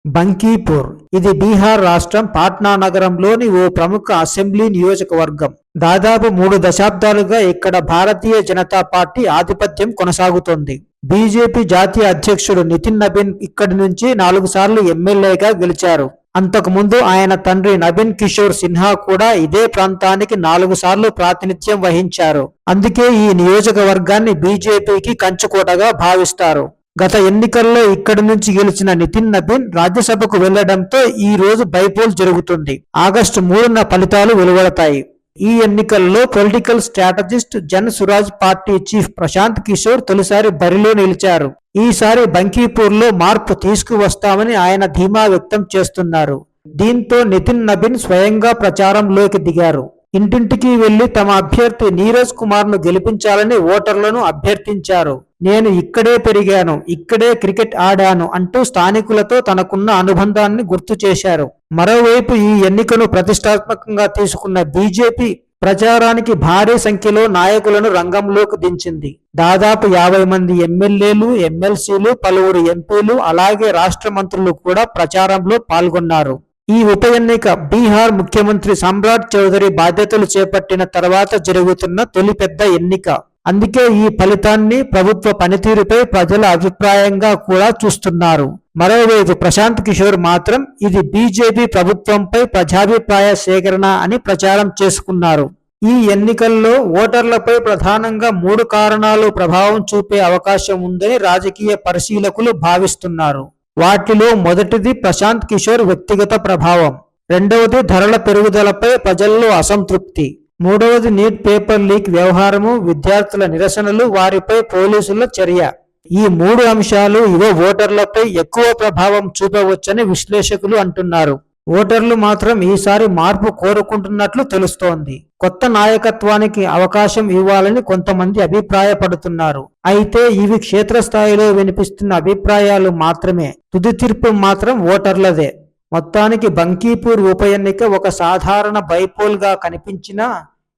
బంకీపూర్ ఇది బీహార్ రాష్ట్రం పాట్నా నగరంలోని ఓ ప్రముఖ అసెంబ్లీ నియోజకవర్గం. దాదాపు 3 దశాబ్దాలుగా ఇక్కడ భారతీయ జనతా పార్టీ ఆధిపత్యం కొనసాగుతోంది. బీజేపీ జాతీయ అధ్యక్షుడు నితిన్ నబీన్ ఇక్కడి నుంచి 4 సార్లు ఎమ్మెల్యేగా గెలిచారు. అంతకుముందు ఆయన తండ్రి నబీన్ కిషోర్ సిన్హా కూడా ఇదే ప్రాంతానికి 4 సార్లు ప్రాతినిధ్యం వహించారు. అందుకే ఈ నియోజకవర్గాన్ని బీజేపీకి కంచుకోటగా భావిస్తారు. గత ఎన్నికల్లో ఇక్కడి నుంచి గెలిచిన నితిన్ నబీన్ రాజ్యసభకు వెళ్లడంతో ఈ రోజు బైపోల్ జరుగుతుంది. ఆగస్టు 3న ఫలితాలు వెలువడతాయి. ఈ ఎన్నికల్లో political strategist Jan Suraaj party chief Prashant Kishor తొలిసారి బరిలో నిలిచారు. ఈసారి బంకీపూర్లో మార్పు తీసుకువస్తామని ఆయన ధీమా వ్యక్తం చేస్తున్నారు. దీంతో నితిన్ నబీన్ స్వయంగా ప్రచారంలోకి దిగారు. ఇంటింటికి వెళ్లి తమ అభ్యర్థి నీరజ్ కుమార్ ను గెలిపించాలని ఓటర్లను అభ్యర్థించారు. నేను ఇక్కడే పెరిగాను, ఇక్కడే క్రికెట్ ఆడాను అంటూ స్థానికులతో తనకున్న అనుబంధాన్ని గుర్తు చేశారు. మరోవైపు ఈ ఎన్నికను ప్రతిష్టాత్మకంగా తీసుకున్న బీజేపీ ప్రచారానికి భారీ సంఖ్యలో నాయకులను రంగంలోకి దించింది. దాదాపు 50 మంది ఎమ్మెల్యేలు, ఎమ్మెల్సీలు, పలువురు ఎంపీలు, అలాగే రాష్ట్ర మంత్రులు కూడా ప్రచారంలో పాల్గొన్నారు. ఈ ఉప ఎన్నిక బీహార్ ముఖ్యమంత్రి సమ్రాట్ చౌదరి బాధ్యతలు చేపట్టిన తర్వాత జరుగుతున్న తొలి పెద్ద ఎన్నిక. అందుకే ఈ ఫలితాన్ని ప్రభుత్వ పనితీరుపై ప్రజల అభిప్రాయంగా కూడా చూస్తున్నారు. మరోవైపు ప్రశాంత్ కిషోర్ మాత్రం ఇది బీజేపీ ప్రభుత్వంపై ప్రజాభిప్రాయ సేకరణ అని ప్రచారం చేసుకున్నారు. ఈ ఎన్నికల్లో ఓటర్లపై ప్రధానంగా 3 కారణాలు ప్రభావం చూపే అవకాశం ఉందని రాజకీయ పరిశీలకులు భావిస్తున్నారు. వాటిలో మొదటిది ప్రశాంత్ కిషోర్ వ్యక్తిగత ప్రభావం, రెండవది ధరల పెరుగుదలపై ప్రజల్లో అసంతృప్తి, మూడవది నీట్ పేపర్ లీక్ వ్యవహారము, విద్యార్థుల నిరసనలు, వారిపై పోలీసుల చర్య. ఈ 3 అంశాలు యువ ఓటర్లపై ఎక్కువ ప్రభావం చూపవచ్చని విశ్లేషకులు అంటున్నారు. ఓటర్లు మాత్రం ఈసారి మార్పు కోరుకుంటున్నట్లు తెలుస్తోంది. కొత్త నాయకత్వానికి అవకాశం ఇవ్వాలని కొంతమంది అభిప్రాయపడుతున్నారు. అయితే ఇవి క్షేత్రస్థాయిలో వినిపిస్తున్న అభిప్రాయాలు మాత్రమే. తుది తీర్పు మాత్రం ఓటర్లదే. మొత్తానికి బంకీపూర్ ఉప ఎన్నిక ఒక సాధారణ బైపోల్ గా కనిపించినా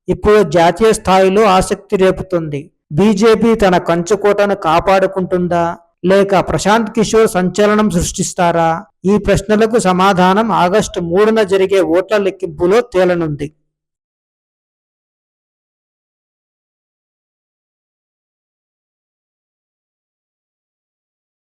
ఇప్పుడు జాతీయ స్థాయిలో ఆసక్తి రేపుతుంది. బీజేపీ తన కంచుకోటను కాపాడుకుంటుందా, లేక ప్రశాంత్ కిషోర్ సంచలనం సృష్టిస్తారా? ఈ ప్రశ్నలకు సమాధానం ఆగస్టు 3న జరిగే ఓట్ల లెక్కింపులో తేలనుంది.